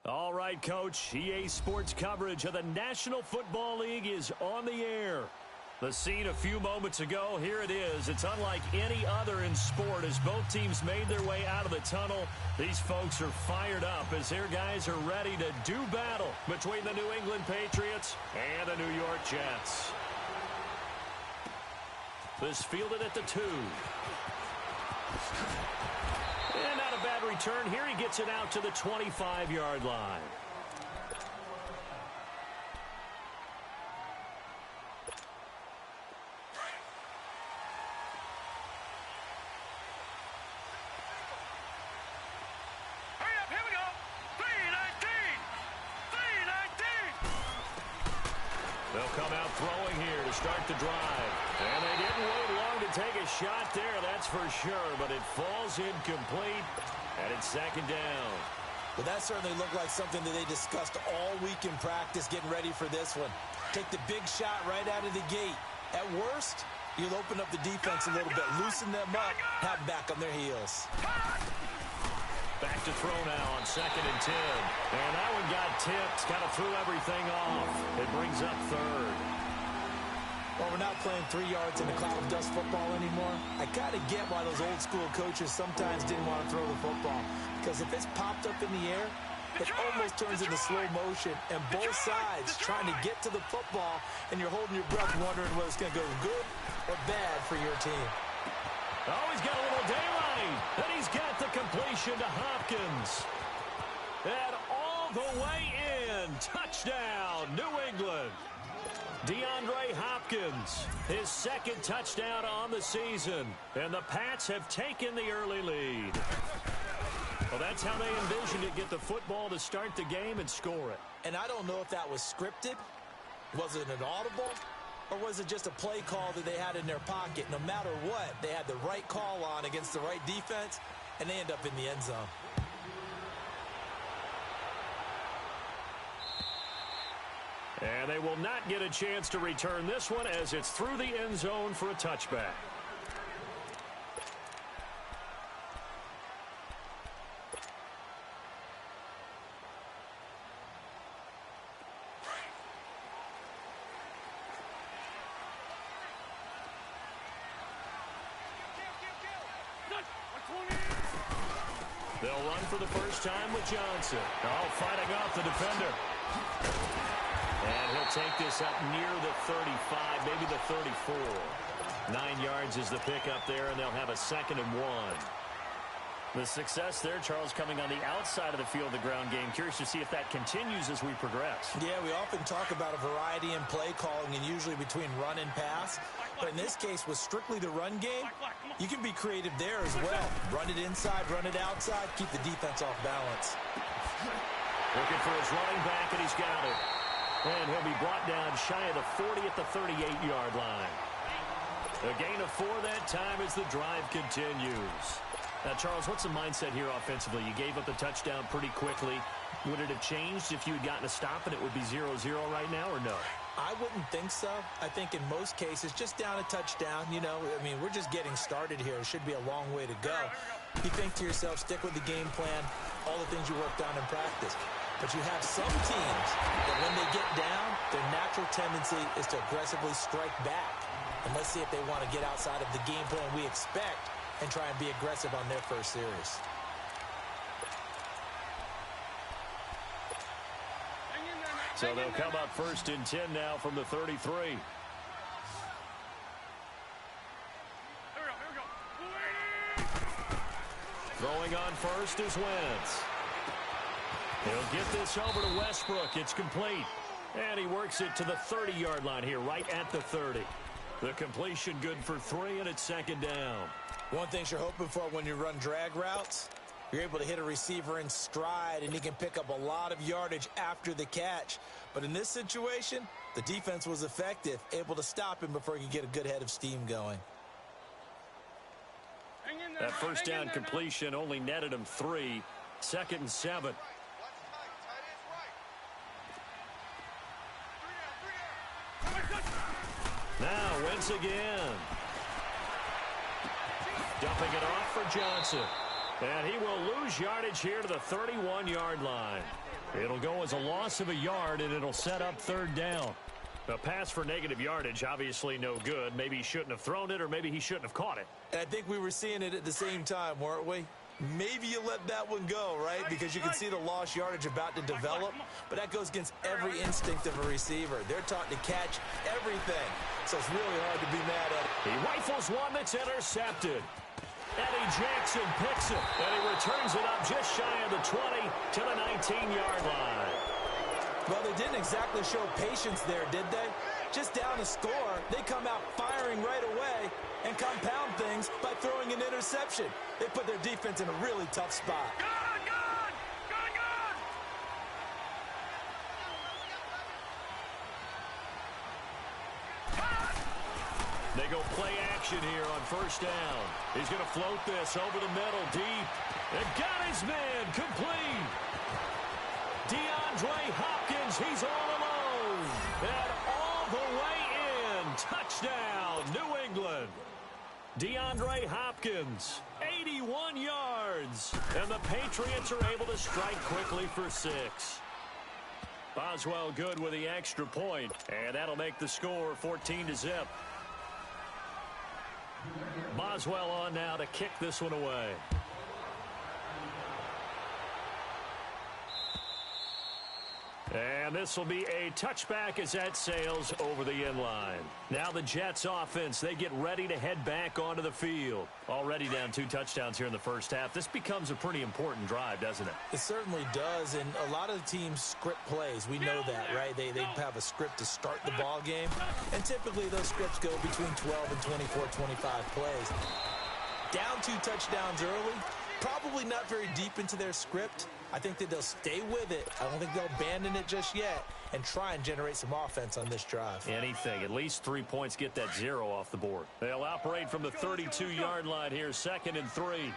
All right, Coach. EA Sports coverage of the National Football League is on the air. The scene a few moments ago, here it is. It's unlike any other in sport as both teams made their way out of the tunnel. These folks are fired up as their guys are ready to do battle between the New England Patriots and the New York Jets. This fielded at the 2. And not a bad return. Here he gets it out to the 25-yard line. They'll come out throwing here to start the drive. And they didn't wait long to take a shot there, that's for sure. But it falls incomplete, and it's second down. Well, that certainly looked like something that they discussed all week in practice, getting ready for this one. Take the big shot right out of the gate. At worst, you'll open up the defense a little bit, loosen them up, have them back on their heels. Back to throw now on 2nd and 10. And that one got tipped, kind of threw everything off. It brings up 3rd. Well, we're not playing 3 yards in a cloud of dust football anymore. I kind of get why those old school coaches sometimes didn't want to throw the football. Because if it's popped up in the air, it almost turns into slow motion. And both sides trying to get to the football, and you're holding your breath wondering whether it's going to go good or bad for your team. Oh, he's got a little daylight. And he's got the completion to Hopkins. And all the way in. Touchdown, New England. DeAndre Hopkins, his 2nd touchdown on the season. And the Pats have taken the early lead. Well, that's how they envisioned it, get the football to start the game and score it. And I don't know if that was scripted. Was it an audible? Or was it just a play call that they had in their pocket? No matter what, they had the right call on against the right defense, and they end up in the end zone. And they will not get a chance to return this one as it's through the end zone for a touchback. They'll run for the first time with Johnson. Oh, fighting off the defender. And he'll take this up near the 35, maybe the 34. 9 yards is the pickup there, and they'll have a 2nd and 1. The success there, Charles, coming on the outside of the field, the ground game. Curious to see if that continues as we progress. Yeah, we often talk about a variety in play calling and usually between run and pass. But in this case, with strictly the run game, you can be creative there as well. Run it inside, run it outside, keep the defense off balance. Looking for his running back, and he's got it. And he'll be brought down shy of the 40 at the 38-yard line. A gain of 4 that time as the drive continues. Now, Charles, what's the mindset here offensively? You gave up the touchdown pretty quickly. Would it have changed if you had gotten a stop and it would be 0-0 right now, or no? I wouldn't think so. I think in most cases, just down a touchdown, you know, I mean, we're just getting started here. It should be a long way to go. You think to yourself, stick with the game plan, all the things you worked on in practice. But you have some teams that when they get down, their natural tendency is to aggressively strike back. And let's see if they want to get outside of the game plan we expect and try and be aggressive on their first series. So they'll come up 1st and 10 now from the 33. Throwing on first is Wentz. He'll get this over to Westbrook. It's complete. And he works it to the 30-yard line here, right at the 30. The completion good for 3, and it's 2nd down. One thing you're hoping for when you run drag routes, you're able to hit a receiver in stride, and he can pick up a lot of yardage after the catch. But in this situation, the defense was effective, able to stop him before he could get a good head of steam going. That first down completion only netted him 3. 2nd and 7. Now Wentz again. Dumping it off for Johnson. And he will lose yardage here to the 31-yard line. It'll go as a loss of a yard, and it'll set up third down. A pass for negative yardage, obviously no good. Maybe he shouldn't have thrown it, or maybe he shouldn't have caught it. And I think we were seeing it at the same time, weren't we? Maybe you let that one go, right? Because you can see the lost yardage about to develop, but that goes against every instinct of a receiver. They're taught to catch everything, so it's really hard to be mad at it. He rifles one that's intercepted. Eddie Jackson picks it, and he returns it up just shy of the 20 to the 19-yard line. Well, they didn't exactly show patience there, did they? Just down a score, they come out firing right away and compound things by throwing an interception. They put their defense in a really tough spot. They go play action here on first down. He's going to float this over the middle, deep. And got his man complete. DeAndre Hopkins, he's all alone. And all the way in. Touchdown, New England. DeAndre Hopkins, 81 yards. And the Patriots are able to strike quickly for 6. Boswell good with the extra point. And that'll make the score 14-0. Boswell on now to kick this one away. And this will be a touchback as that sails over the end line. Now the Jets offense, they get ready to head back onto the field. Already down 2 touchdowns here in the first half. This becomes a pretty important drive, doesn't it? It certainly does, and a lot of the teams script plays. We know that, right? They have a script to start the ball game, and typically those scripts go between 12 and 24, 25 plays. Down 2 touchdowns early, probably not very deep into their script. I think that they'll stay with it. I don't think they'll abandon it just yet and try and generate some offense on this drive. Anything. At least 3 points, get that 0 off the board. They'll operate from the 32-yard line here, 2nd and 3.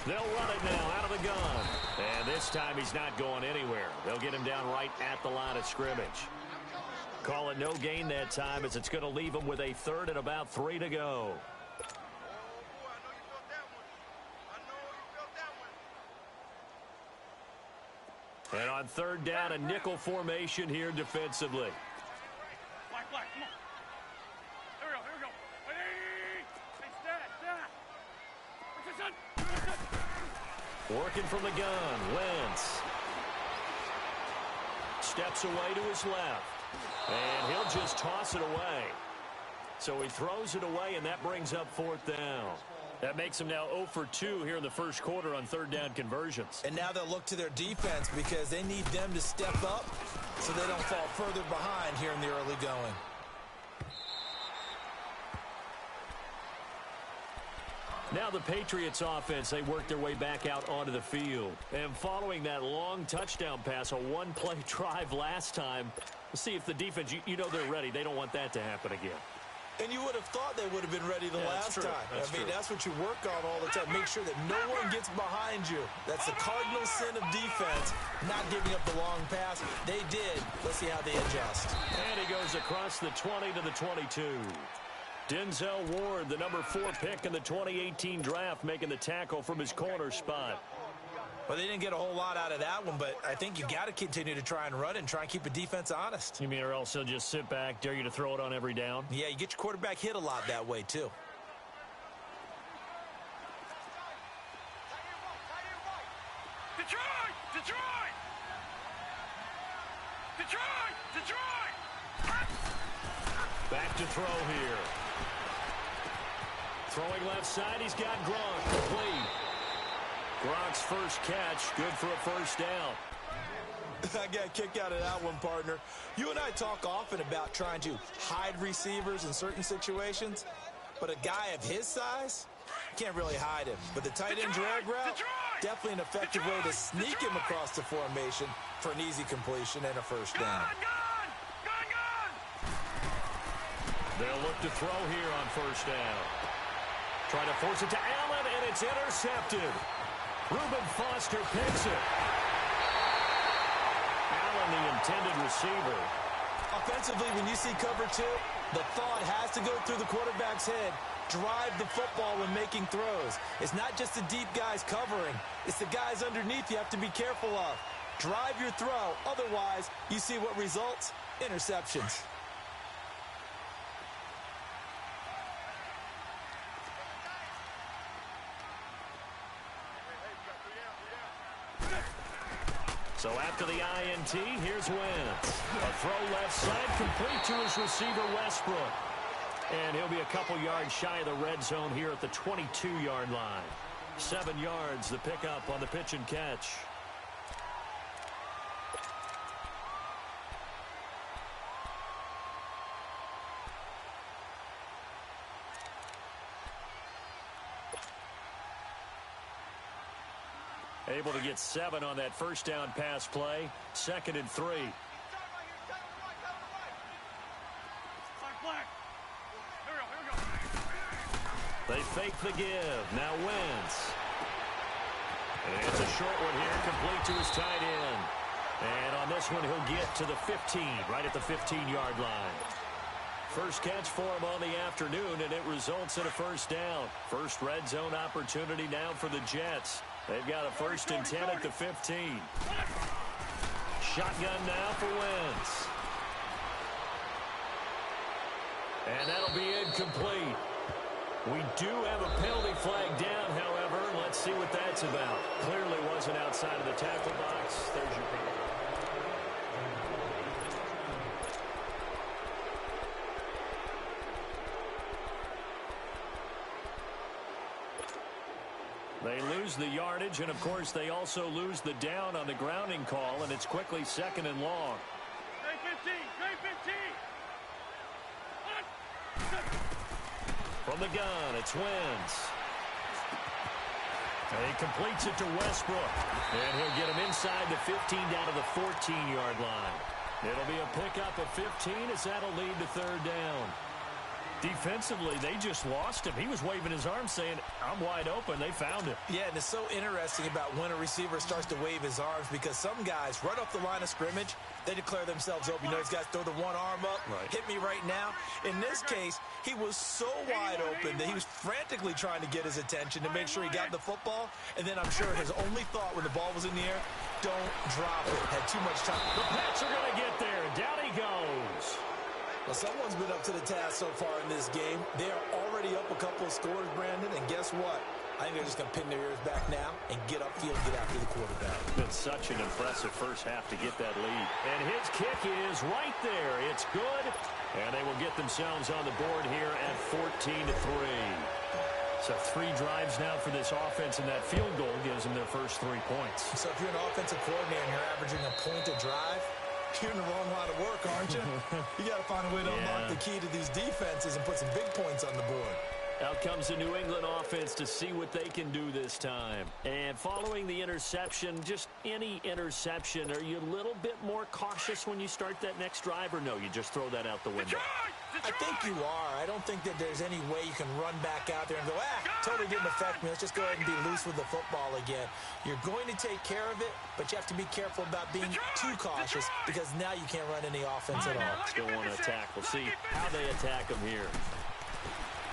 They'll run it now out of the gun. And this time he's not going anywhere. They'll get him down right at the line of scrimmage. Call it no gain that time as it's going to leave him with a 3rd and about 3 to go. And on 3rd down, a nickel formation here defensively. Black, come on. Here we go. Hey, stand. Working from the gun, Wentz. Steps away to his left. And he'll just toss it away. So he throws it away, and that brings up 4th down. That makes them now 0 for 2 here in the first quarter on 3rd down conversions. And now they'll look to their defense because they need them to step up so they don't fall further behind here in the early going. Now the Patriots offense, they work their way back out onto the field. And following that long touchdown pass, a 1-play drive last time, we'll see if the defense, you know they're ready. They don't want that to happen again. And you would have thought they would have been ready the last time. That's what you work on all the time. Make sure that no one gets behind you. That's the cardinal sin of defense, not giving up the long pass. They did. Let's see how they adjust. And he goes across the 20 to the 22. Denzel Ward, the number 4 pick in the 2018 draft, making the tackle from his corner spot. Well, they didn't get a whole lot out of that one, but I think you got to continue to try and run and try and keep the defense honest. You mean or else they'll just sit back, dare you to throw it on every down? Yeah, you get your quarterback hit a lot that way, too. Detroit! Back to throw here. Throwing left side, he's got Gronk complete. Gronk's first catch, good for a first down. I got a kick out of that one, partner. You and I talk often about trying to hide receivers in certain situations, but a guy of his size, can't really hide him. But the tight end drag route, definitely an effective way to sneak him across the formation for an easy completion and a first down. They'll look to throw here on first down. Trying to force it to Allen, and it's intercepted. Reuben Foster picks it. Allen, the intended receiver. Offensively, when you see cover 2, the thought has to go through the quarterback's head. drive the football when making throws. It's not just the deep guys covering. It's the guys underneath you have to be careful of. Drive your throw. Otherwise, you see what results? Interceptions. So after the INT, here's Wentz. A throw left side, complete to his receiver, Westbrook. And he'll be a couple yards shy of the red zone here at the 22-yard line. 7 yards, the pickup on the pitch and catch. Able to get 7 on that first down pass play. 2nd and 3. They fake the give. Now Wentz. And it's a short one here, complete to his tight end. And on this one, he'll get to the 15, right at the 15-yard line. First catch for him on the afternoon, and it results in a first down. First red zone opportunity now for the Jets. They've got a 1st and 10 at the 15. Shotgun now for Wentz. And that'll be incomplete. We do have a penalty flag down, however. Let's see what that's about. Clearly wasn't outside of the tackle box. There's your penalty. They lose the yardage, and of course they also lose the down on the grounding call, and it's quickly 2nd and long. Trey 15, Trey 15. From the gun, it's Wentz. And he completes it to Westbrook. And he'll get him inside the 15 down to the 14-yard line. It'll be a pickup of 15 as that'll lead to 3rd down. Defensively, they just lost him. He was waving his arms saying, I'm wide open. They found him. Yeah, and it's so interesting about when a receiver starts to wave his arms because some guys, right off the line of scrimmage, they declare themselves open. You know, these guys throw the one arm up, hit me right now. In this case, he was so wide open that he was frantically trying to get his attention to make sure he got the football. And then I'm sure his only thought when the ball was in the air, don't drop it. Had too much time. The Pats are going to get there. Down he goes. Well, someone's been up to the task so far in this game. They are already up a couple of scores, Brandon, and guess what? I think they're just going to pin their ears back now and get upfield, get after the quarterback. Been such an impressive first half to get that lead. And his kick is right there. It's good, and they will get themselves on the board here at 14-3. So 3 drives now for this offense, and that field goal gives them their first 3 points. So if you're an offensive coordinator and you're averaging a point a drive, you're in the wrong line of work, aren't you? You got to find a way to unlock the key to these defenses and put some big points on the board. Out comes the New England offense to see what they can do this time. And following the interception, just any interception, are you a little bit more cautious when you start that next drive, or no, you just throw that out the window? I think you are. I don't think that there's any way you can run back out there and go, totally didn't affect me. Let's just go ahead and be loose with the football again. You're going to take care of it, but you have to be careful about being too cautious because now you can't run any offense at all. Still want to attack. We'll see how they attack them here.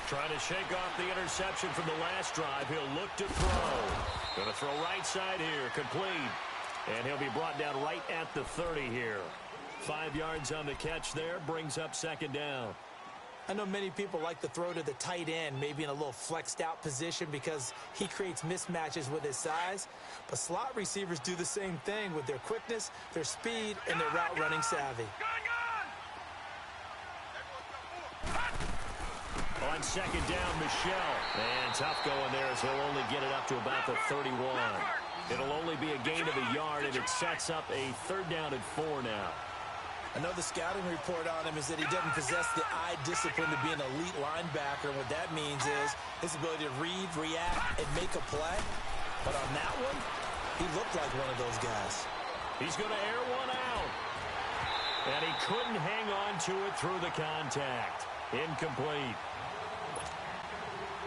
Trying to shake off the interception from the last drive. He'll look to throw. Going to throw right side here. Complete. And he'll be brought down right at the 30 here. 5 yards on the catch there. Brings up 2nd down. I know many people like to throw to the tight end, maybe in a little flexed out position because he creates mismatches with his size. But slot receivers do the same thing with their quickness, their speed, and their route running savvy. On 2nd down, Michelle. And tough going there as he'll only get it up to about the 31. It'll only be a gain of a yard, and it sets up a 3rd down and 4 now. I know the scouting report on him is that he doesn't possess the eye discipline to be an elite linebacker. And what that means is his ability to read, react, and make a play. But on that one, he looked like one of those guys. He's going to air one out. And he couldn't hang on to it through the contact. Incomplete.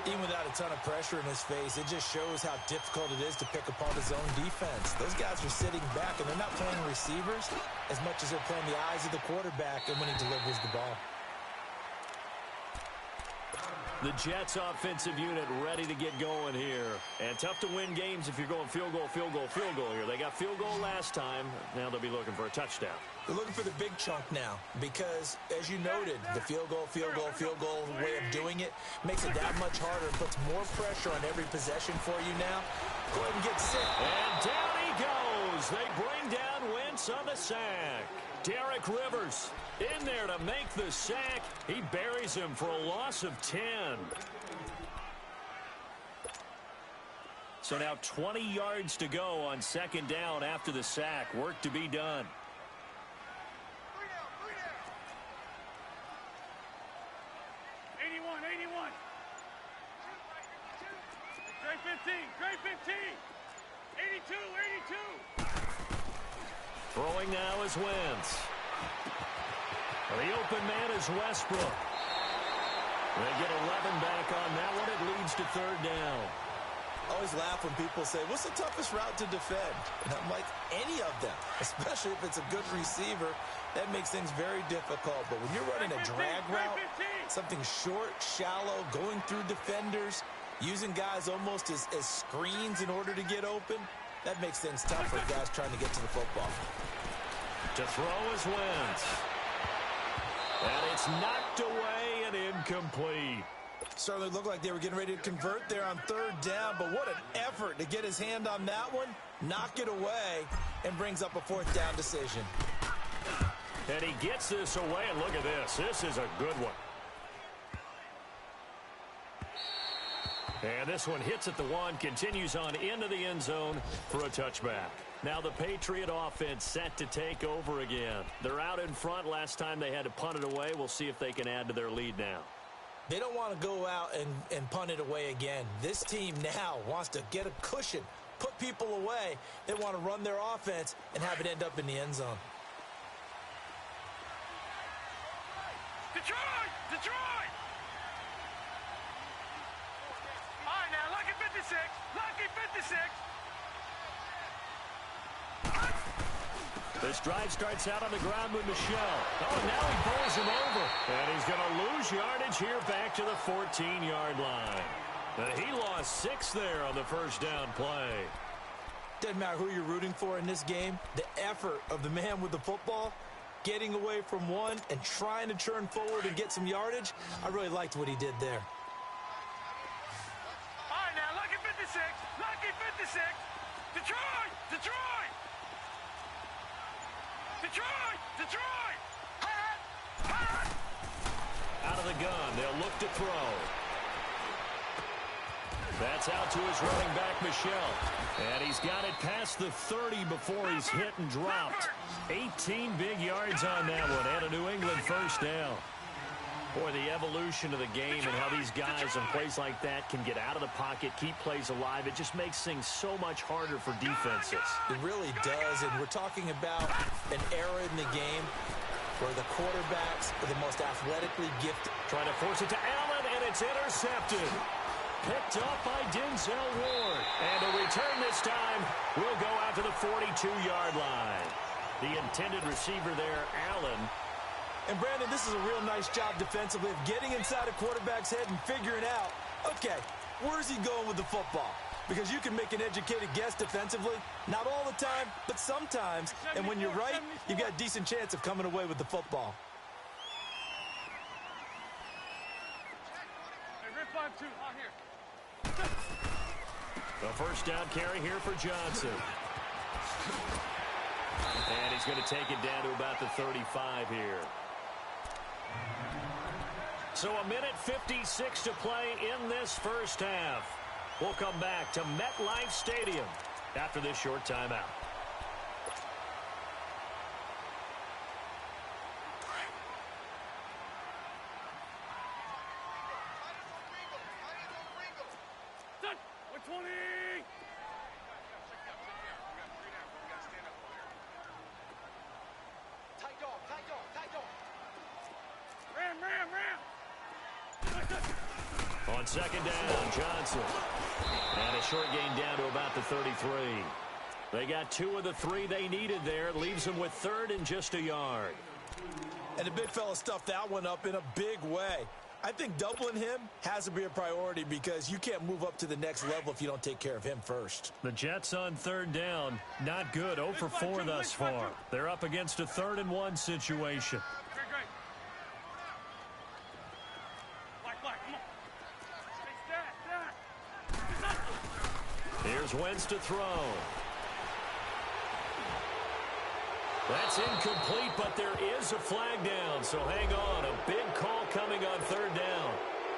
Even without a ton of pressure in his face, it just shows how difficult it is to pick apart his own defense. Those guys are sitting back, and they're not playing receivers as much as they're playing the eyes of the quarterback and when he delivers the ball. The Jets offensive unit ready to get going here. And tough to win games if you're going field goal, field goal, field goal here. They got field goal last time. Now they'll be looking for a touchdown. They're looking for the big chunk now because, as you noted, the field goal way of doing it makes it that much harder and puts more pressure on every possession for you now. Go ahead and get set. And down he goes. They bring down Wentz on the sack. Derek Rivers in there to make the sack. He buries him for a loss of 10. So now 20 yards to go on second down after the sack. Work to be done. 81. Great 15. 82. Throwing now is Wentz. The open man is Westbrook. They get 11 back on that one. It leads to third down. I always laugh when people say, what's the toughest route to defend? And I'm like, any of them, especially if it's a good receiver. That makes things very difficult. But when you're running a drag route, something short, shallow, going through defenders, using guys almost as screens in order to get open, that makes things tough for guys trying to get to the football. To throw is Wentz. And it's knocked away and incomplete. Certainly looked like they were getting ready to convert there on third down, but what an effort to get his hand on that one, knock it away, and brings up a fourth down decision. And he gets this away, and look at this. This is a good one. And this one hits at the one, continues on into the end zone for a touchback. Now the Patriot offense set to take over again. They're out in front. Last time they had to punt it away. We'll see if they can add to their lead now. They don't want to go out and punt it away again. This team now wants to get a cushion, put people away. They want to run their offense and have it end up in the end zone. Detroit! All right, now, lucky 56. This drive starts out on the ground with Michel. Oh, now he pulls him over. And he's going to lose yardage here back to the 14-yard line. He lost 6 there on the first down play. Doesn't matter who you're rooting for in this game. The effort of the man with the football, getting away from one and trying to turn forward and get some yardage, I really liked what he did there. All right, now, lucky 56. Detroit! Out of the gun, they'll look to throw. That's out to his running back, Michel. And he's got it past the 30 before he's hit and dropped. 18 big yards on that one, and a New England first down. Boy, the evolution of the game and how these guys in plays like that can get out of the pocket, keep plays alive, it just makes things so much harder for defenses. It really does, and we're talking about an era in the game where the quarterbacks are the most athletically gifted. Trying to force it to Allen, and it's intercepted. Picked up by Denzel Ward. And a return this time will go out to the 42-yard line. The intended receiver there, Allen. And, Brandon, this is a real nice job defensively of getting inside a quarterback's head and figuring out, okay, where's he going with the football? Because you can make an educated guess defensively. Not all the time, but sometimes. And when you're right, you've got a decent chance of coming away with the football. Hey, Rip 5-2, on here. The first down carry here for Johnson. And he's going to take it down to about the 35 here. So a minute 56 to play in this first half. We'll come back to MetLife Stadium after this short timeout. Done. 120. Tight dog. Ram. On second down, Johnson. And a short gain down to about the 33. They got 2 of the 3 they needed there. Leaves them with third and just a yard. And the big fella stuffed that one up in a big way. I think doubling him has to be a priority because you can't move up to the next level if you don't take care of him first. The Jets on third down. Not good. 0 for 4 thus far. They're up against a 3rd-and-1 situation. Great. Black, come on. Stay. Here's Wentz to throw. That's incomplete, but there is a flag down, so hang on. A big call coming on 3rd down.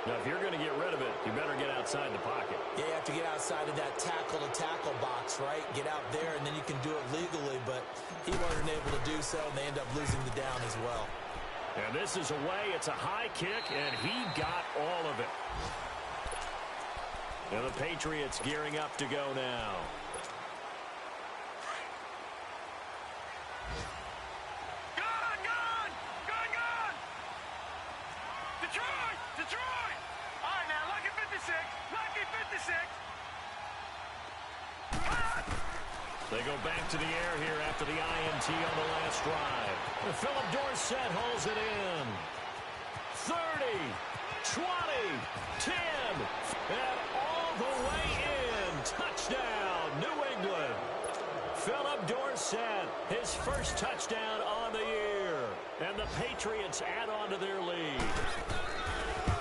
Now, if you're going to get rid of it, you better get outside the pocket. Yeah, you have to get outside of that tackle-to-tackle box, right? Get out there, and then you can do it legally, but he wasn't able to do so, and they end up losing the down as well. And this is away. It's a high kick, and he got all of it. And the Patriots gearing up to go now. Detroit! All right, now, lucky 56. Lucky 56. They go back to the air here after the INT on the last drive. And Philip Dorsett holds it in. 30, 20, 10, and all the way in. Touchdown, New England. Philip Dorsett, his first touchdown on the year. And the Patriots add on to their lead.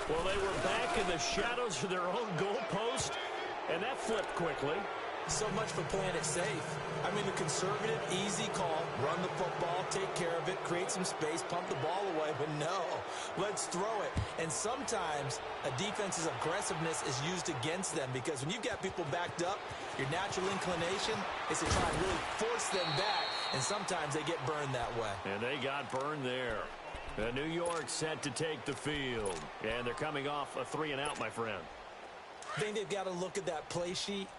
Well, they were back in the shadows of their own goalpost, and that flipped quickly. So much for playing it safe. I mean, the conservative, easy call, run the football, take care of it, create some space, pump the ball away, but no, let's throw it. And sometimes a defense's aggressiveness is used against them because when you've got people backed up, your natural inclination is to try and really force them back, and sometimes they get burned that way. And they got burned there. New York set to take the field, and they're coming off a 3-and-out, my friend. I think they've got to look at that play sheet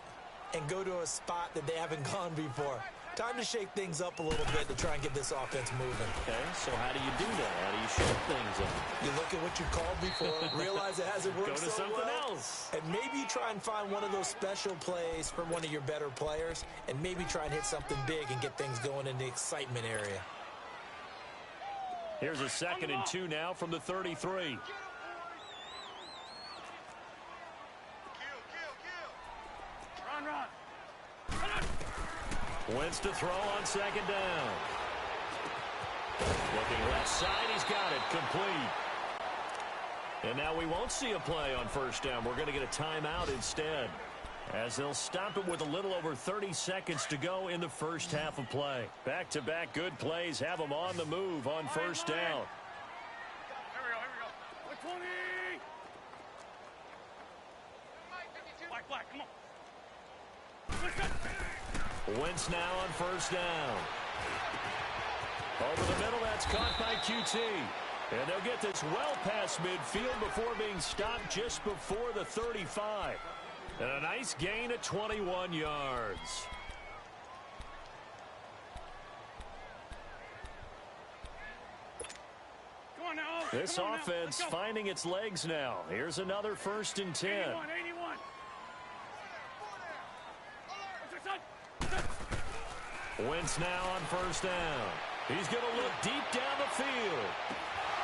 and go to a spot that they haven't gone before. Time to shake things up a little bit to try and get this offense moving. Okay, so how do you do that? How do you shake things up? You look at what you called before, realize it hasn't worked Go to so something well, else. and maybe you try and find one of those special plays from one of your better players, and maybe try and hit something big and get things going in the excitement area. Here's a 2nd and 2 now from the 33. Run. Wentz to throw on 2nd down. Looking left side, he's got it complete. And now we won't see a play on 1st down. We're going to get a timeout instead, as they'll stop it with a little over 30 seconds to go in the first half of play. Back-to-back good plays have them on the move on 1st down. Here we go. 20. Black, come on. Wentz now on 1st down. Over the middle, that's caught by QT. And they'll get this well past midfield before being stopped just before the 35. And a nice gain of 21 yards. Come on now. This Come on offense now. finding its legs now. Here's another 1st and 10. 81. Wentz now on 1st down. He's going to look deep down the field.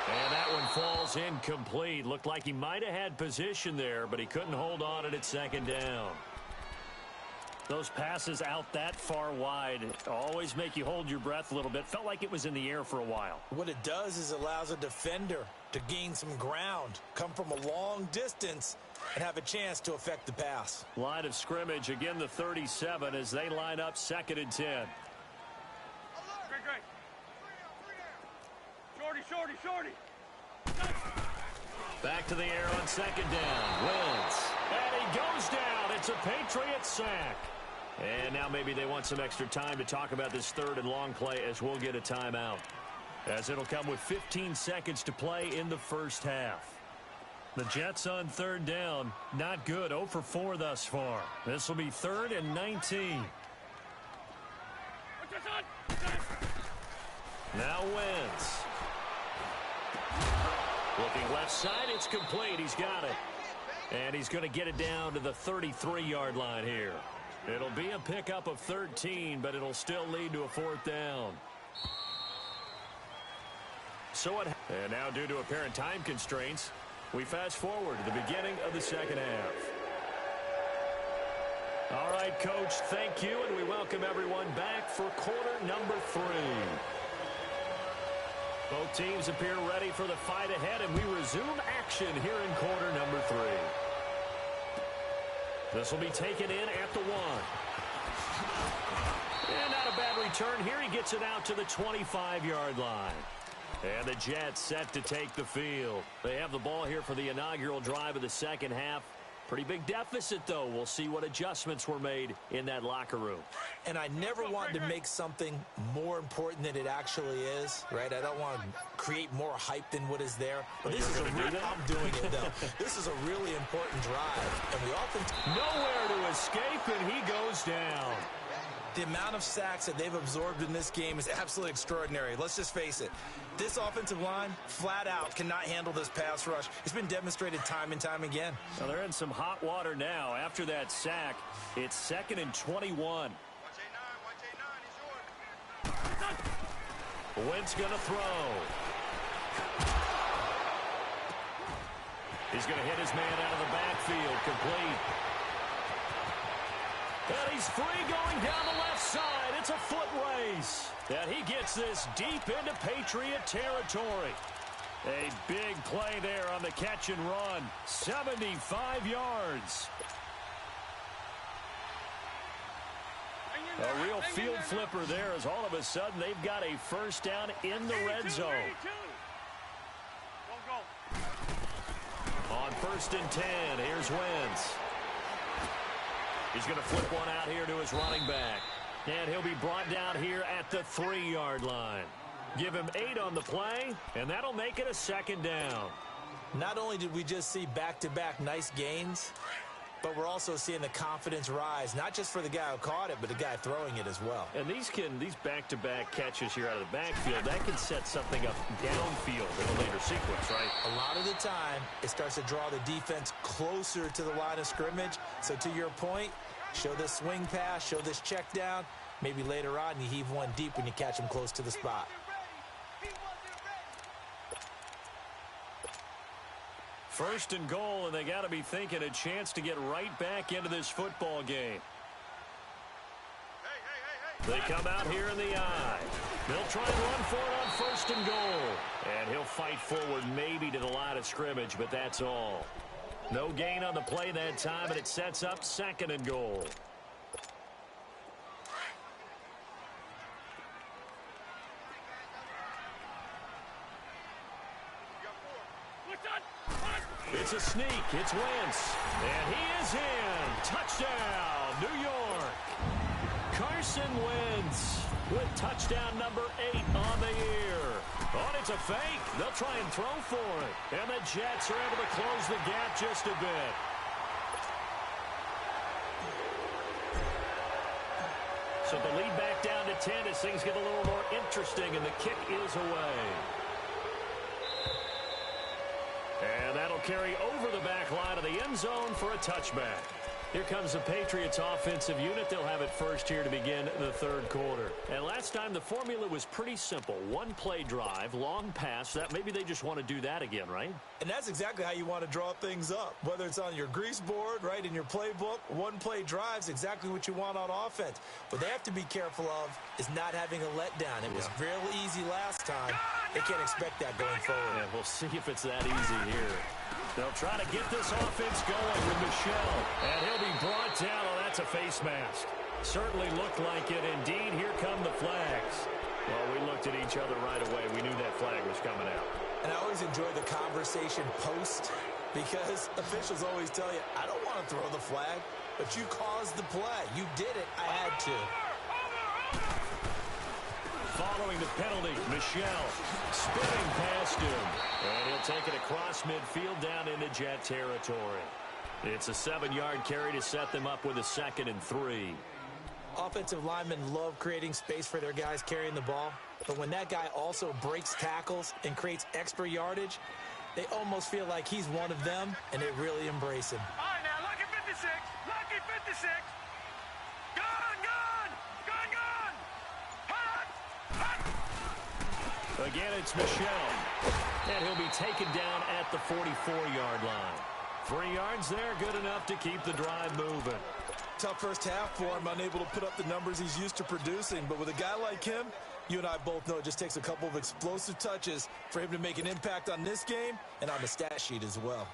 And that one falls incomplete. Looked like he might have had position there, but he couldn't hold on at 2nd down. Those passes out that far wide always make you hold your breath a little bit. Felt like it was in the air for a while. What it does is allows a defender to gain some ground, come from a long distance, and have a chance to affect the pass. Line of scrimmage, again the 37 as they line up 2nd and 10. Great. Shorty. Back to the air on 2nd down. Wentz. And he goes down. It's a Patriots sack. And now maybe they want some extra time to talk about this 3rd and long play as we'll get a timeout, as it'll come with 15 seconds to play in the first half. The Jets on 3rd down. Not good. 0 for 4 thus far. This will be 3rd and 19. Now Wentz. Looking left side, it's complete. He's got it. And he's going to get it down to the 33-yard line here. It'll be a pickup of 13, but it'll still lead to a 4th down. And now due to apparent time constraints, We fast forward to the beginning of the second half. All right, Coach, thank you, and we welcome everyone back for quarter number 3. Both teams appear ready for the fight ahead, and we resume action here in quarter number 3. This will be taken in at the 1. And not a bad return here. He gets it out to the 25-yard line. And the Jets set to take the field. They have the ball here for the inaugural drive of the second half. Pretty big deficit, though. We'll see what adjustments were made in that locker room. And I never want to make something more important than it actually is, right? I don't want to create more hype than what is there. But this is I'm doing it, though. This is a really important drive. And we often... Nowhere to escape, and he goes down. The amount of sacks that they've absorbed in this game is absolutely extraordinary. Let's just face it. This offensive line, flat out, cannot handle this pass rush. It's been demonstrated time and time again. Well, they're in some hot water now. After that sack, it's 2nd and 21. Wentz going to throw. He's going to hit his man out of the backfield. Complete. And he's free going down the left side. It's a foot race. And he gets this deep into Patriot territory. A big play there on the catch and run. 75 yards. A real field flipper there as all of a sudden they've got a first down in the red zone. On 1st and 10, here's Wentz. He's going to flip one out here to his running back. And he'll be brought down here at the 3-yard line. Give him 8 on the play, and that'll make it a 2nd down. Not only did we just see back-to-back nice gains, but we're also seeing the confidence rise, not just for the guy who caught it, but the guy throwing it as well. And these back-to-back catches here out of the backfield, that can set something up downfield in a later sequence, right? A lot of the time, it starts to draw the defense closer to the line of scrimmage. So to your point, show this swing pass, show this check down. Maybe later on you heave one deep when you catch him close to the spot. First and goal, and they got to be thinking a chance to get right back into this football game. They come out here in the eye. They'll try and run for it on 1st and goal. And he'll fight forward maybe to the line of scrimmage, but that's all. No gain on the play that time, and it sets up 2nd and goal. It's a sneak. It's Wentz. And he is in. Touchdown, New York. Carson Wentz with touchdown number 8 on the year. Oh, it's a fake. They'll try and throw for it. And the Jets are able to close the gap just a bit. So the lead back down to 10 as things get a little more interesting, and the kick is away. And that'll carry over the back line of the end zone for a touchback. Here comes the Patriots offensive unit. They'll have it first here to begin the 3rd quarter. And last time the formula was pretty simple. One play drive, long pass. That maybe they just want to do that again, right? And that's exactly how you want to draw things up. Whether it's on your grease board, right, in your playbook, one play drive's exactly what you want on offense. What they have to be careful of is not having a letdown. It was real easy last time. They can't expect that going forward. Yeah, we'll see if it's that easy here. They'll try to get this offense going with Michel. And he'll be brought down. Oh, that's a face mask. Certainly looked like it. Indeed, here come the flags. Well, we looked at each other right away. We knew that flag was coming out. And I always enjoy the conversation post because officials always tell you, I don't want to throw the flag, but you caused the play. You did it. I had to. Following the penalty, Michel spinning past him. And he'll take it across midfield down into Jet territory. It's a 7-yard carry to set them up with a 2nd and 3. Offensive linemen love creating space for their guys carrying the ball. But when that guy also breaks tackles and creates extra yardage, they almost feel like he's one of them, and they really embrace him. All right, now, lucky 56. Lucky 56. Gone, gone. Gone, gone. Hot, hot. Again, it's Michel. And he'll be taken down at the 44-yard line. 3 yards there, good enough to keep the drive moving. Tough first half for him, unable to put up the numbers he's used to producing. But with a guy like him, you and I both know it just takes a couple of explosive touches for him to make an impact on this game and on the stat sheet as well.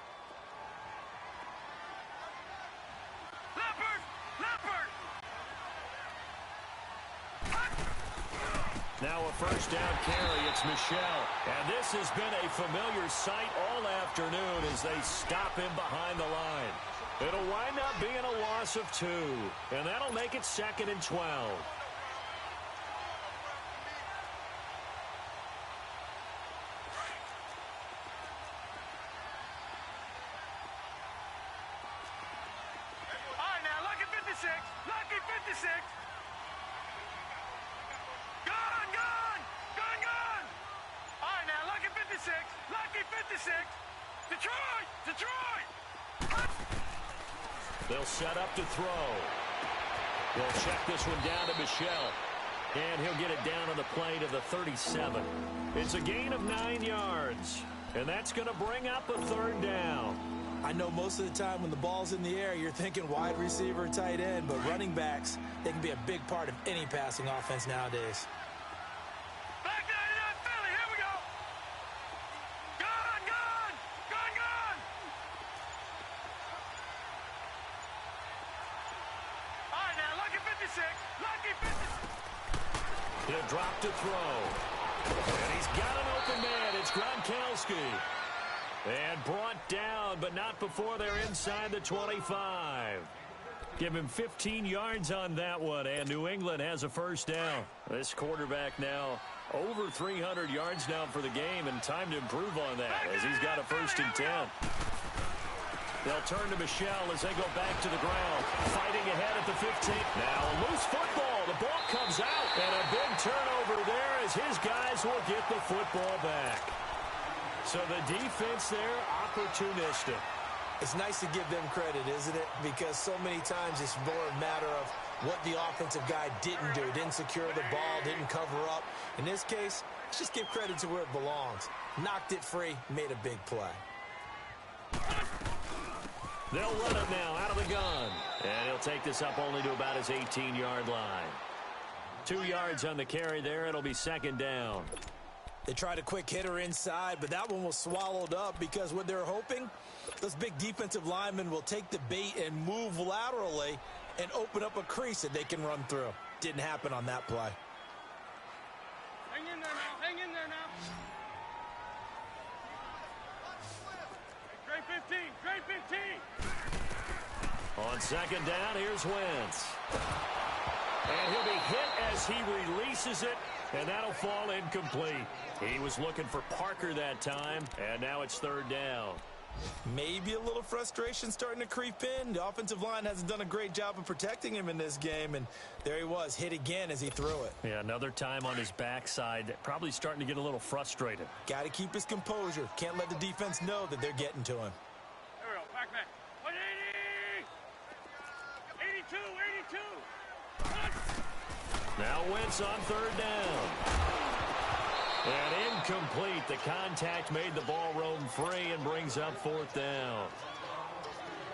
Now a first down carry. It's Michel. And this has been a familiar sight all afternoon as they stop him behind the line. It'll wind up being a loss of 2. And that'll make it 2nd and 12. All right, now, lucky 56. Lucky 56. Gone. All right, now, lucky 56. Lucky 56. Detroit. They'll set up to throw. They'll check this one down to Michel. And he'll get it down on the play to the 37. It's a gain of 9 yards. And that's going to bring up a 3rd down. I know most of the time when the ball's in the air, you're thinking wide receiver, tight end, but running backs, they can be a big part of any passing offense nowadays. Back 99 Philly, here we go. Gone. All right, now, lucky 56. Lucky 56. He'll drop to throw. And he's got an open man. It's Gronkowski. And brought down, but not before they're inside the 25. Give him 15 yards on that one, and New England has a first down. This quarterback now over 300 yards now for the game, and time to improve on that as he's got a 1st and 10. They'll turn to Michel as they go back to the ground. Fighting ahead at the 15. Now a loose football. The ball comes out, and a big turnover there as his guys will get the football back. So the defense there, opportunistic. It's nice to give them credit, isn't it? Because so many times it's more a matter of what the offensive guy didn't do. Didn't secure the ball, didn't cover up. In this case, let's just give credit to where it belongs. Knocked it free, made a big play. They'll run it now out of the gun. And he'll take this up only to about his 18-yard line. 2 yards on the carry there. It'll be 2nd down. They tried a quick hitter inside, but that one was swallowed up because what they're hoping, those big defensive linemen will take the bait and move laterally and open up a crease that they can run through. Didn't happen on that play. Hang in there now. Great 15. On 2nd down, here's Wentz. And he'll be hit as he releases it, and that'll fall incomplete. He was looking for Parker that time, and now it's 3rd down. Maybe a little frustration starting to creep in. The offensive line hasn't done a great job of protecting him in this game, and there he was, hit again as he threw it. Yeah, another time on his backside, probably starting to get a little frustrated. Got to keep his composure. Can't let the defense know that they're getting to him. There we go, back. 180! 82! Now Wentz on 3rd down. And incomplete. The contact made the ball roam free and brings up 4th down.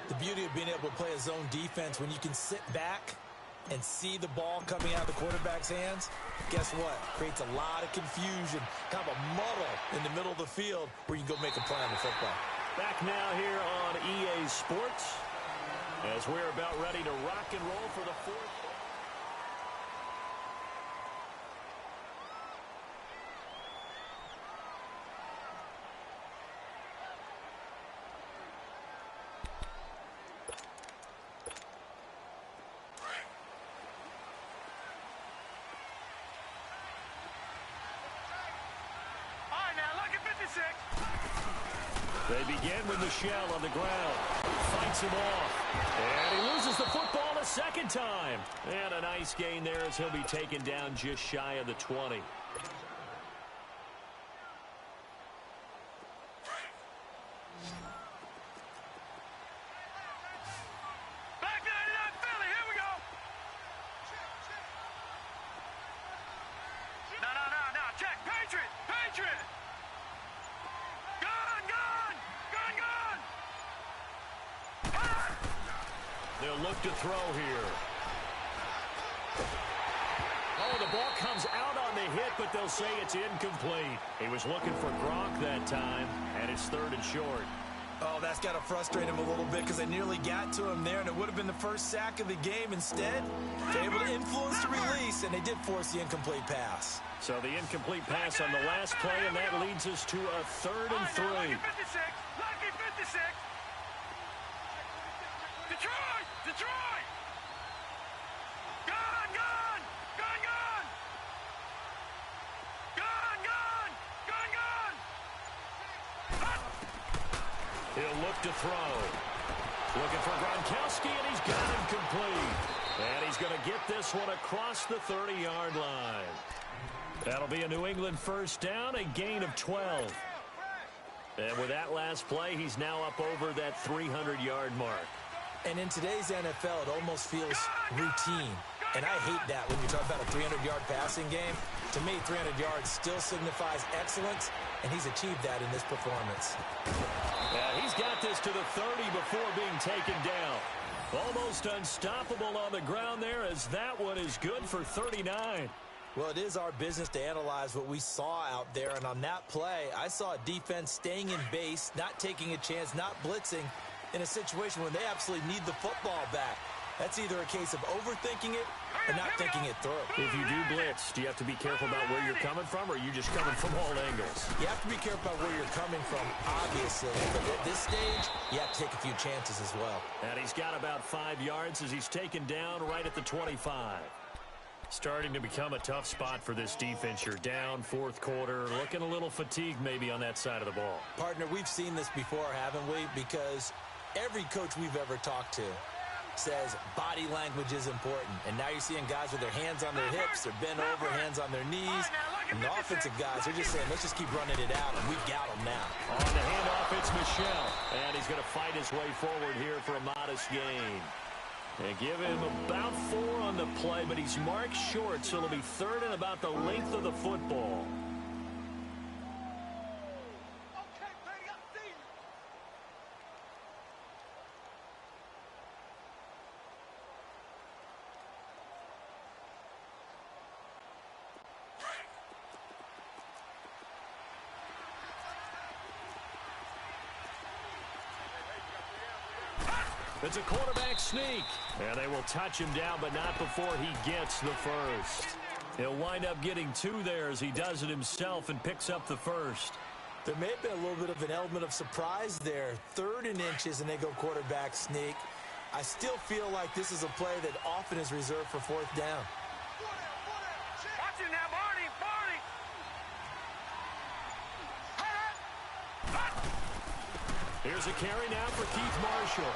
The beauty of being able to play a zone defense when you can sit back and see the ball coming out of the quarterback's hands, guess what? Creates a lot of confusion, kind of a muddle in the middle of the field where you can go make a play on the football. Back now here on EA Sports as we're about ready to rock and roll for the 4th. They begin with Michel on the ground. Fights him off. And he loses the football a 2nd time. And a nice gain there as he'll be taken down just shy of the 20. Back 99 Philly, here we go. No, check. Patriot. They'll look to throw here. Oh, the ball comes out on the hit, but they'll say it's incomplete. He was looking for Gronk that time, and it's 3rd and short. Oh, that's got to frustrate him a little bit because they nearly got to him there, and it would have been the first sack of the game. Instead, they're able to influence the release, and they did force the incomplete pass. So the incomplete pass on the last play, and that leads us to a 3rd and 3. Lucky 56. Lucky 56. Detroit! Detroit! Gone! Gone! Gone! Gone! Gone! Gone! Gone! Gone! He'll look to throw. Looking for Gronkowski, and he's got him complete. And he's going to get this one across the 30-yard line. That'll be a New England first down, a gain of 12. And with that last play, he's now up over that 300-yard mark. And in today's NFL, it almost feels routine. And I hate that when you talk about a 300-yard passing game. To me, 300 yards still signifies excellence, and he's achieved that in this performance. He's got this to the 30 before being taken down. Almost unstoppable on the ground there, as that one is good for 39. Well, it is our business to analyze what we saw out there, and on that play, I saw a defense staying in base, not taking a chance, not blitzing, in a situation when they absolutely need the football back. That's either a case of overthinking it or not thinking it through. If you do blitz, do you have to be careful about where you're coming from, or are you just coming from all angles? You have to be careful about where you're coming from, obviously. But at this stage, you have to take a few chances as well. And he's got about 5 yards as he's taken down right at the 25. Starting to become a tough spot for this defense. You're down, 4th quarter, looking a little fatigued maybe on that side of the ball. Partner, we've seen this before, haven't we? Because every coach we've ever talked to says body language is important. And now you're seeing guys with their hands on their hips, they're bent over, hands on their knees. And the offensive guys are just saying, let's just keep running it out, and we've got them now. On the handoff, it's Michel. And he's going to fight his way forward here for a modest gain. They give him about 4 on the play, but he's marked short, so it'll be 3rd and about the length of the football. It's a quarterback sneak, and they will touch him down, but not before he gets the first. He'll wind up getting 2 there as he does it himself and picks up the first. There may have been a little bit of an element of surprise there. 3rd and inches, and they go quarterback sneak. I still feel like this is a play that often is reserved for 4th down. Watch it now, Barney! Barney! Here's a carry now for Keith Marshall.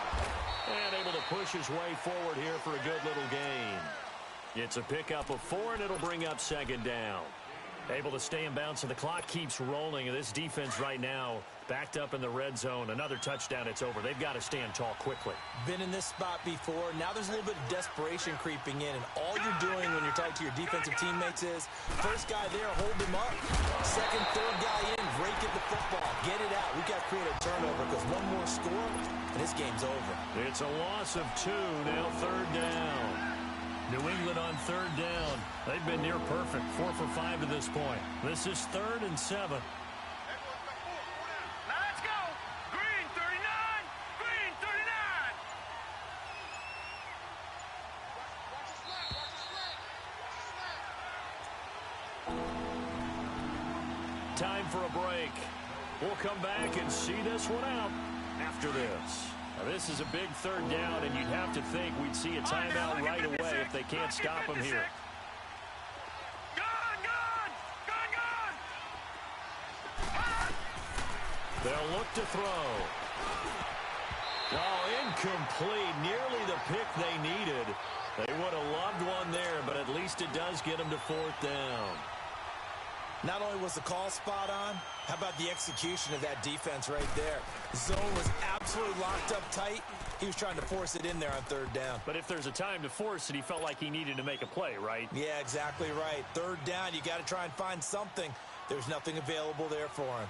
And able to push his way forward here for a good little gain. It's a pickup of 4, and it'll bring up 2nd down. Able to stay in bounds, so the clock keeps rolling. And this defense right now backed up in the red zone. Another touchdown, it's over. They've got to stand tall quickly. Been in this spot before. Now there's a little bit of desperation creeping in. And all you're doing when you're talking to your defensive teammates is, first guy there, hold him up. 2nd, 3rd guy in, break at the football. Get it out. We've got to create a turnover because one more score, and this game's over. It's a loss of 2, now 3rd down. New England on 3rd down. They've been near perfect, 4 for 5 to this point. This is 3rd and 7. Now let's go! Green 39! Green 39! Time for a break. We'll come back and see this one out after this. Now, this is a big 3rd down, and you'd have to think we'd see a timeout right away if they can't stop him here. Gone! Gone! Gone! Gone! They'll look to throw. Oh, incomplete. Nearly the pick they needed. They would have loved one there, but at least it does get them to 4th down. Not only was the call spot on, how about the execution of that defense right there? The zone was absolutely locked up tight. He was trying to force it in there on 3rd down. But if there's a time to force it, he felt like he needed to make a play, right? Yeah, exactly right. 3rd down, you got to try and find something. There's nothing available there for him.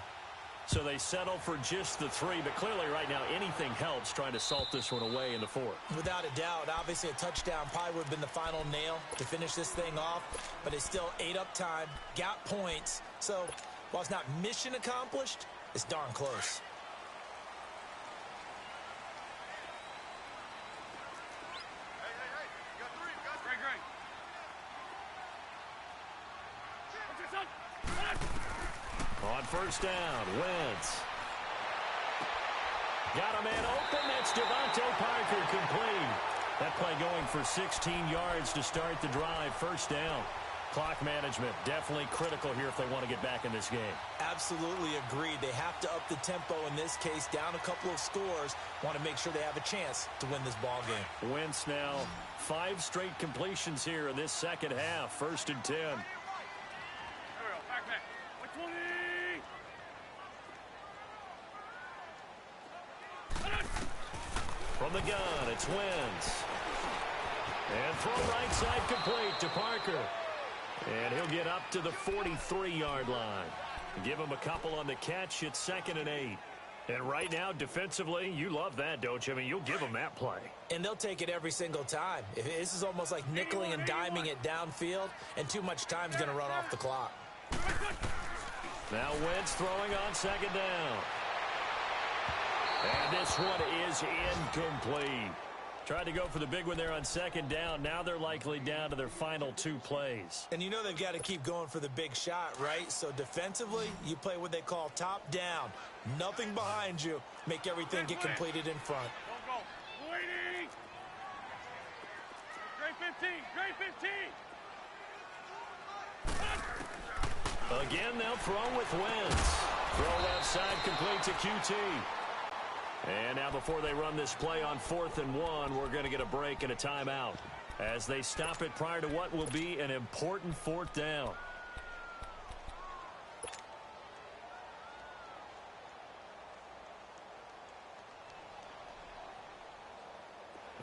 So they settle for just the 3, but clearly right now anything helps trying to salt this one away in the 4th. Without a doubt, obviously a touchdown probably would have been the final nail to finish this thing off, but it's still ate up time, got points. So while it's not mission accomplished, it's darn close. On first down, Wentz. Got a man open. That's Devontae Parker, complete. That play going for 16 yards to start the drive. First down. Clock management definitely critical here if they want to get back in this game. Absolutely agreed. They have to up the tempo in this case, down a couple of scores. Want to make sure they have a chance to win this ball game. Wentz now 5 straight completions here in this second half. First and 10. From the gun, it's Wentz. And throw right side complete to Parker. And he'll get up to the 43-yard line. Give him a couple on the catch. It's 2nd and 8. And right now, defensively, you love that, don't you? I mean, you'll give them that play. And they'll take it every single time. This is almost like nickeling and diming it downfield, and too much time is going to run off the clock. Now Wentz throwing on 2nd down. And this one is incomplete. Tried to go for the big one there on 2nd down. Now they're likely down to their final 2 plays. And you know they've got to keep going for the big shot, right? So defensively, you play what they call top down. Nothing behind you. Make everything get completed in front. Don't go. Waiting. Grade 15. Grade 15. Again, they'll throw with Wentz. Throw left side complete to QT. And now before they run this play on 4th and 1, we're going to get a break and a timeout as they stop it prior to what will be an important 4th down.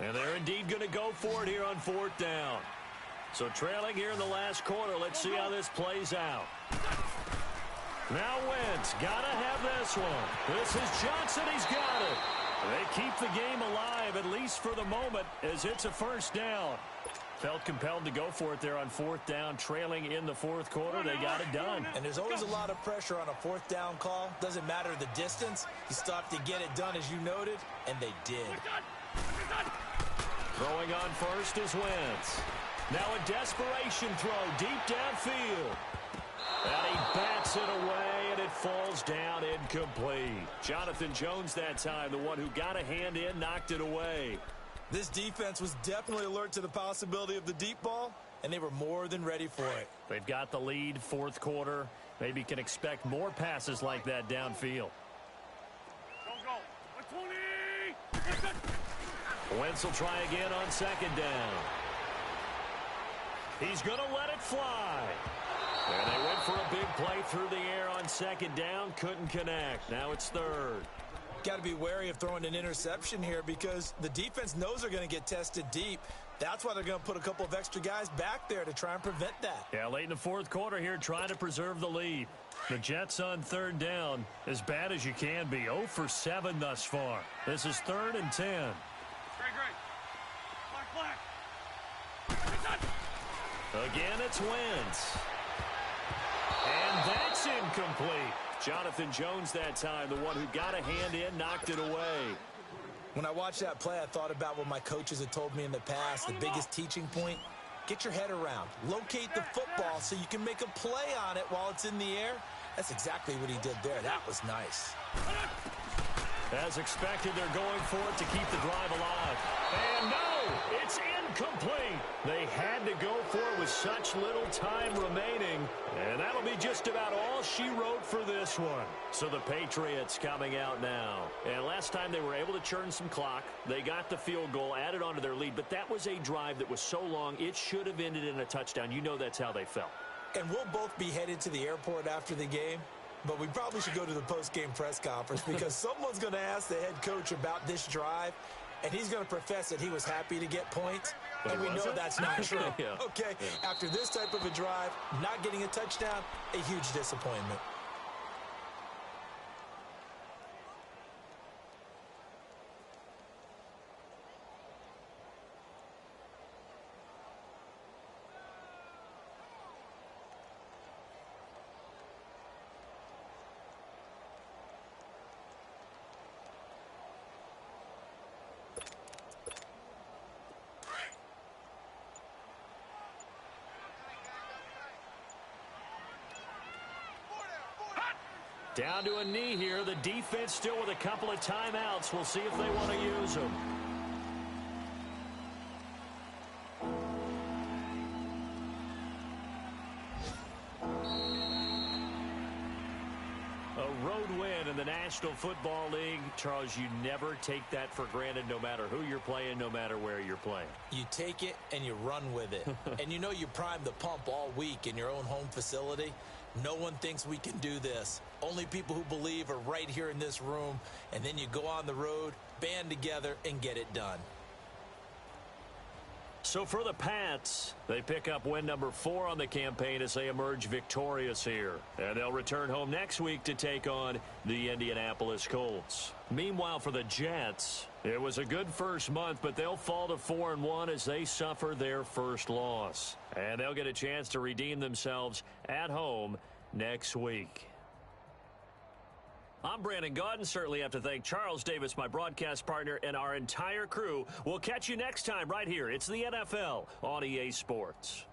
And they're indeed going to go for it here on 4th down. So trailing here in the last quarter, let's see how this plays out. Now Wentz, gotta have this one. This is Johnson, he's got it. They keep the game alive, at least for the moment, as it's a first down. Felt compelled to go for it there on 4th down, trailing in the 4th quarter. They got it done. And there's always a lot of pressure on a 4th down call. Doesn't matter the distance. You still have to get it done, as you noted, and they did. Throwing on first is Wentz. Now a desperation throw deep downfield. And he bats it away, and it falls down incomplete. Jonathan Jones that time, the one who got a hand in, knocked it away. This defense was definitely alert to the possibility of the deep ball, and they were more than ready for it. They've got the lead, 4th quarter. Maybe can expect more passes like that downfield. Don't go. 20. Wentz will try again on 2nd down. He's going to let it fly. And they went for a big play through the air on 2nd down. Couldn't connect. Now it's 3rd. Got to be wary of throwing an interception here because the defense knows they're going to get tested deep. That's why they're going to put a couple of extra guys back there to try and prevent that. Yeah, late in the 4th quarter here, trying to preserve the lead. The Jets on 3rd down, as bad as you can be. 0 for 7 thus far. This is 3rd and 10. Great. Black. Again, it's Wentz. And that's incomplete. Jonathan Jones that time, the one who got a hand in, knocked it away. When I watched that play, I thought about what my coaches had told me in the past. The biggest teaching point, get your head around. Locate the football so you can make a play on it while it's in the air. That's exactly what he did there. That was nice. As expected, they're going for it to keep the drive alive. And no, it's incomplete. They had to go for it with such little time remaining. And that'll be just about all she wrote for this one. So the Patriots coming out now. And last time they were able to churn some clock. They got the field goal, added on to their lead. But that was a drive that was so long, it should have ended in a touchdown. You know that's how they felt. And we'll both be headed to the airport after the game. But we probably should go to the post-game press conference because someone's going to ask the head coach about this drive, and he's going to profess that he was happy to get points, and we know that's not true. Yeah. Okay, yeah. After this type of a drive, not getting a touchdown, a huge disappointment. Down to a knee here. The defense still with a couple of timeouts. We'll see if they want to use them. A road win in the National Football League. Charles, you never take that for granted no matter who you're playing, no matter where you're playing. You take it and you run with it. And you know you primed the pump all week in your own home facility. No one thinks we can do this. Only people who believe are right here in this room. And then you go on the road, band together, and get it done. So for the Pats, they pick up win number 4 on the campaign as they emerge victorious here. And they'll return home next week to take on the Indianapolis Colts. Meanwhile, for the Jets, it was a good first month, but they'll fall to 4-1 as they suffer their first loss. And they'll get a chance to redeem themselves at home next week. I'm Brandon Gaudin. Certainly have to thank Charles Davis, my broadcast partner, and our entire crew. We'll catch you next time right here. It's the NFL on EA Sports.